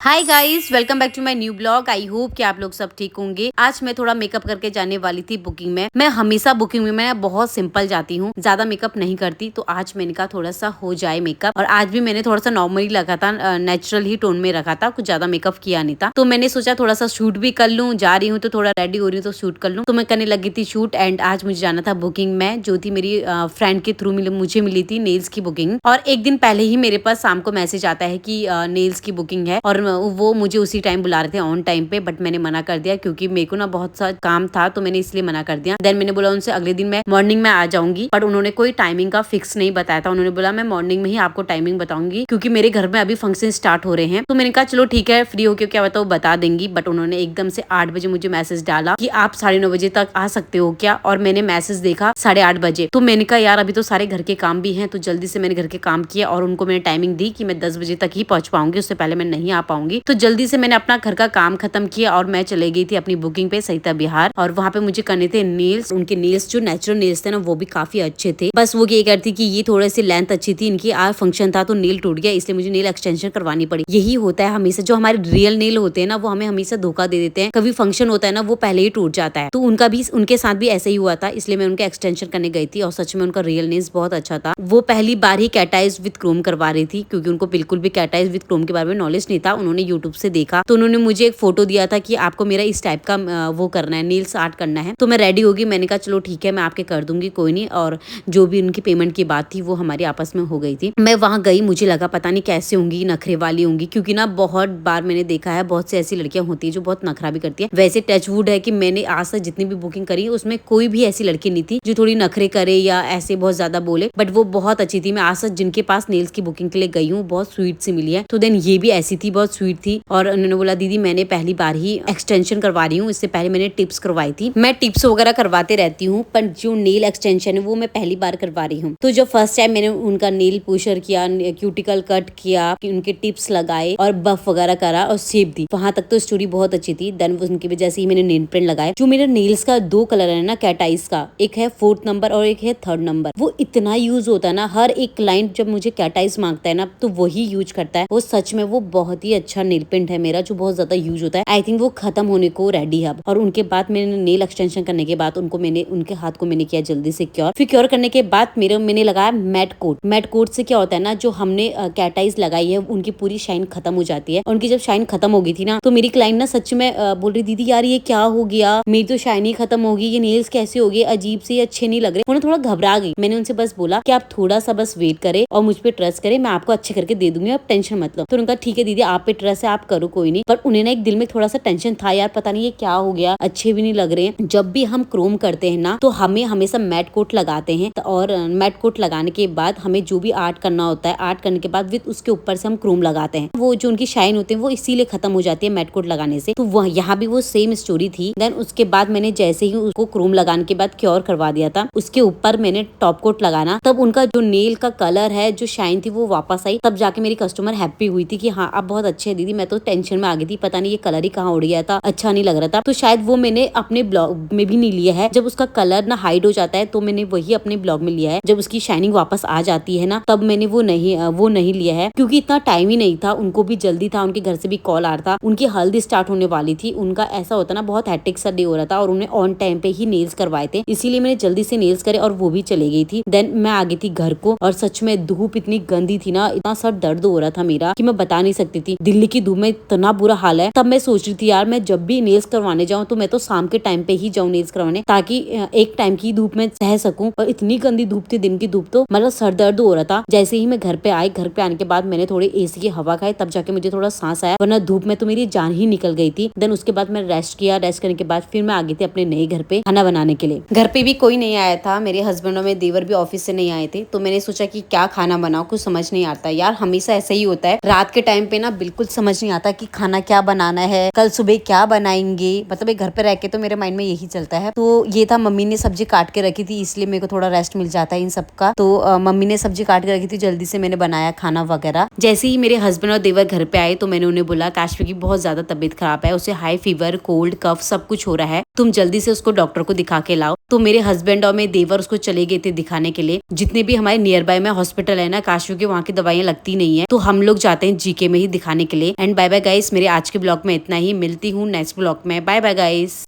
Hi guys, welcome back to my new blog. I hope कि आप लोग सब ठीक होंगे। आज मैं थोड़ा मेकअप करके जाने वाली थी बुकिंग में। मैं हमेशा बुकिंग में मैं बहुत सिंपल जाती हूँ, ज्यादा मेकअप नहीं करती। तो आज मैंने कहा थोड़ा सा हो जाए मेकअप, और आज भी मैंने थोड़ा सा नॉर्मली रखा था, नेचुरल ही टोन में रखा था, कुछ ज्यादा मेकअप किया नहीं था। तो मैंने सोचा थोड़ा सा शूट भी कर लूँ, जा रही हूँ तो थोड़ा रेडी हो रही हूँ तो शूट कर लूँ। तो मैं करने लगी थी शूट, एंड आज मुझे जाना था बुकिंग में, जो थी मेरी फ्रेंड के थ्रू मुझे मिली थी नेल्स की बुकिंग। और एक दिन पहले ही मेरे पास शाम को मैसेज आता है कि नेल्स की बुकिंग है, और वो मुझे उसी टाइम बुला रहे थे ऑन टाइम पे, बट मैंने मना कर दिया क्योंकि मेरे को ना बहुत सा काम था, तो मैंने इसलिए मना कर दिया। देन मैंने बोला उनसे अगले दिन मैं मॉर्निंग में आ जाऊंगी, बट उन्होंने कोई टाइमिंग का फिक्स नहीं बताया था। उन्होंने बोला मैं मॉर्निंग में ही आपको टाइमिंग बताऊंगी, क्योंकि मेरे घर में अभी फंक्शन स्टार्ट हो रहे हैं। तो मैंने कहा चलो ठीक है, फ्री होके क्या बताओ बता देंगी। बट उन्होंने एकदम से 8 बजे मुझे मैसेज डाला कि आप 9:30 बजे तक आ सकते हो क्या, और मैंने मैसेज देखा 8:30 बजे। तो मैंने कहा यार अभी तो सारे घर के काम भी हैं, तो जल्दी से मैंने घर के काम किया और उनको मैंने टाइमिंग दी कि मैं 10 बजे तक ही पहुंच पाऊंगी, उससे पहले मैं नहीं आ पाऊंगी। तो जल्दी से मैंने अपना घर का काम खत्म किया और मैं चले गई थी अपनी बुकिंग पे सरिता बिहार। और वहाँ पे मुझे करने थे नेल्स। उनके नेल्स जो नेचुरल नेल्स थे ना, वो भी काफी अच्छे थे। बस वो ये करती कि ये थोड़ी सी लेंथ अच्छी थी इनकी, आज फंक्शन था तो नेल टूट गया, इसलिए मुझे नेल एक्सटेंशन करवानी पड़ी। यही होता है हमेशा, जो हमारे रियल नेल होते हैं ना, वो हमें हमेशा धोखा दे देते हैं। कभी फंक्शन होता है ना, वो पहले ही टूट जाता है। तो उनके साथ भी ऐसा ही हुआ था, इसलिए मैं उनका एक्सटेंशन करने गई थी। और सच में उनका रियल नेल्स बहुत अच्छा था। वो पहली बार ही कैटाइज विद क्रोम करवा रही थी, क्योंकि उनको बिल्कुल भी कैटाइज विद क्रोम के बारे में नॉलेज नहीं था। उन्होंने यूट्यूब से देखा, तो उन्होंने मुझे एक फोटो दिया था कि आपको मेरा इस टाइप का वो करना है, नेल्स आर्ट करना है। तो मैं रेडी होगी, मैंने कहा चलो ठीक है मैं आपके कर दूंगी, कोई नहीं। और जो भी उनकी पेमेंट की बात थी वो हमारी आपस में हो गई थी। मैं वहां गई, मुझे लगा पता नहीं कैसे होंगी, नखरे वाली होंगी, क्योंकि ना बहुत बार मैंने देखा है बहुत सी ऐसी लड़कियां होती है जो बहुत नखरा भी करती है। वैसे टचवुड है कि मैंने आज तक जितनी भी बुकिंग करी उसमें कोई भी ऐसी लड़की नहीं थी जो थोड़ी नखरे करे या ऐसे बहुत ज्यादा बोले, बट वो बहुत अच्छी थी। मैं आज तक जिनके पास नेल्स की बुकिंग के लिए गई हूँ बहुत स्वीट सी मिली है। तो देन ये भी ऐसी थी, बहुत स्वीट थी। और उन्होंने बोला दीदी मैंने पहली बार ही एक्सटेंशन करवा रही हूँ, इससे पहले मैंने टिप्स करवाई थी। मैं टिप्स वगैरह करवाते रहती हूँ, पर जो नेल एक्सटेंशन है वो मैं पहली बार करवा रही हूँ। तो जो फर्स्ट टाइम मैंने उनका नेल पुशर किया, क्यूटिकल कट किया, उनके टिप्स लगाए और बफ वगैरह करा और शेप दी, वहां तक तो स्टोरी बहुत अच्छी थी। देन उनकी वजह से ही मैंने नेल प्रिंट लगाए। जो मेरे नेल्स का 2 कलर है ना कैटाइज का, एक है 4th नंबर और एक है 3rd नंबर, वो इतना यूज होता है ना, हर एक क्लाइंट जब मुझे कैटाइज मांगता है ना तो वही यूज करता है। वो सच में वो बहुत ही अच्छा नेल प्रिंट है मेरा, जो बहुत ज्यादा यूज होता है। आई थिंक वो खत्म होने को रेडी है अब। और उनके बाद मैंने नेल एक्सटेंशन करने के बाद उनके हाथ को मैंने किया जल्दी से क्योर। फिर क्योर करने के बाद मैंने लगाया मैट कोट। मैट कोट से क्या होता है ना, जो हमने कैटाइज लगाई है उनकी पूरी शाइन खत्म हो जाती है। उनकी जब शाइन खत्म हो गई थी ना, तो मेरी क्लाइंट ना सच में बोल रही दीदी यार ये क्या हो गया, मेरी तो शाइन ही खत्म होगी, ये नेल्स कैसे हो गए, अजीब से अच्छे नहीं लग रहे। उन्हें थोड़ा घबरा गई। मैंने उनसे बस बोला कि आप थोड़ा सा बस वेट करे और मुझ पे ट्रस्ट करे, मैं आपको अच्छे करके दे दूंगी, आप टेंशन मत लो। तो उनका ठीक है दीदी आप पे ट्रस्ट है, आप करो कोई नहीं। पर उन्हें ना एक दिल में थोड़ा सा टेंशन था, यार पता नहीं ये क्या हो गया, अच्छे भी नहीं लग रहे हैं। जब भी हम क्रोम करते हैं ना, तो हमें हमेशा मैट कोट लगाते हैं, और मैट कोट लगाने के बाद हमें जो भी आर्ट करना होता है, आर्ट करने के बाद विद उसके ऊपर से हम क्रोम लगाते हैं। वो जो उनकी शाइन होती है वो इसीलिए खत्म हो जाती है मैट कोट लगाने से। तो वह यहाँ भी वो सेम स्टोरी थी। देन उसके बाद मैंने जैसे ही उसको क्रोम लगाने के बाद क्योर करवा दिया था, उसके ऊपर मैंने टॉप कोट लगाना, तब उनका जो नेल का कलर है, जो शाइन थी वो वापस आई। तब जाके मेरी कस्टमर हैप्पी हुई थी कि हाँ आप बहुत अच्छे है दीदी, मैं तो टेंशन में आ गई थी, पता नहीं ये कलर ही कहाँ उड़ गया था, अच्छा नहीं लग रहा था। तो शायद वो मैंने अपने ब्लॉग में भी नहीं लिया है। जब उसका कलर ना हाइड हो जाता है तो मैंने वही अपने ब्लॉग में लिया है। जब उसकी शाइनिंग वापस आ जाती है ना, तब मैंने वो नहीं लिया है, क्योंकि इतना टाइम ही नहीं था। उनको भी जल्दी था, उनके घर से भी कॉल आ रहा था, उनकी हल्दी स्टार्ट होने वाली थी। उनका ऐसा होता ना, बहुत हेक्टिक सा डे हो रहा था, और उन्हें ऑन टाइम पे ही नेल्स करवाए थे, इसीलिए मैंने जल्दी से नेल्स करे और वो भी चले गई थी। देन मैं आ गई थी घर को, और सच में धूप इतनी गंदी थी ना, इतना सर दर्द हो रहा था मेरा कि मैं बता नहीं सकती थी। दिल्ली की धूप में इतना बुरा हाल है। तब मैं सोच रही थी यार मैं जब भी नेल्स करवाने जाऊँ तो मैं तो शाम के टाइम पे ही जाऊँ नेल्स करवाने, ताकि एक टाइम की धूप में सह सकूं। और इतनी गंदी धूप थी, दिन की धूप, तो मतलब सर दर्द हो रहा था। जैसे ही मैं घर पे आई, घर पे आने के बाद मैंने थोड़ी एसी की हवा खाई, तब जाके मुझे थोड़ा सांस आया, वरना धूप में तो मेरी जान ही निकल गई थी। देन उसके बाद मैं रेस्ट किया। रेस्ट करने के बाद फिर मैं आ गई थी अपने नए घर पे खाना बनाने के लिए। घर पे भी कोई नहीं आया था, मेरे हस्बैंड और मेरे देवर भी ऑफिस से नहीं आए थे। तो मैंने सोचा कि क्या खाना बनाओ, कुछ समझ नहीं आता यार, हमेशा ऐसा ही होता है। रात के टाइम पे ना बिल्कुल समझ नहीं आता कि खाना क्या बनाना है, कल सुबह क्या बनाएंगे। मतलब घर पे रह के तो मेरे माइंड में यही चलता है। तो ये था, मम्मी ने सब्जी काट के रखी थी, इसलिए मेरे को थोड़ा रेस्ट मिल जाता है इन सबका। तो मम्मी ने सब्जी काट के रखी थी, जल्दी से मैंने बनाया खाना वगैरह। जैसे ही मेरे हस्बैंड और देवर घर पे आए तो मैंने उन्हें बोला काशवी की बहुत ज्यादा तबीयत खराब है, उसे हाई फीवर, कोल्ड, कफ सब कुछ हो रहा है, तुम जल्दी से उसको डॉक्टर को दिखा के लाओ। तो मेरे हस्बैंड और मेरे देवर उसको चले गए थे दिखाने के लिए। जितने भी हमारे नियर बाय में हॉस्पिटल है ना काशवी के, वहाँ की दवाइयाँ लगती नहीं है, तो हम लोग जाते हैं जीके में ही दिखाने के लिए। लिए। एंड बाय बाय गाइस, मेरे आज के ब्लॉग में इतना ही। मिलती हूँ नेक्स्ट ब्लॉग में। Bye bye guys.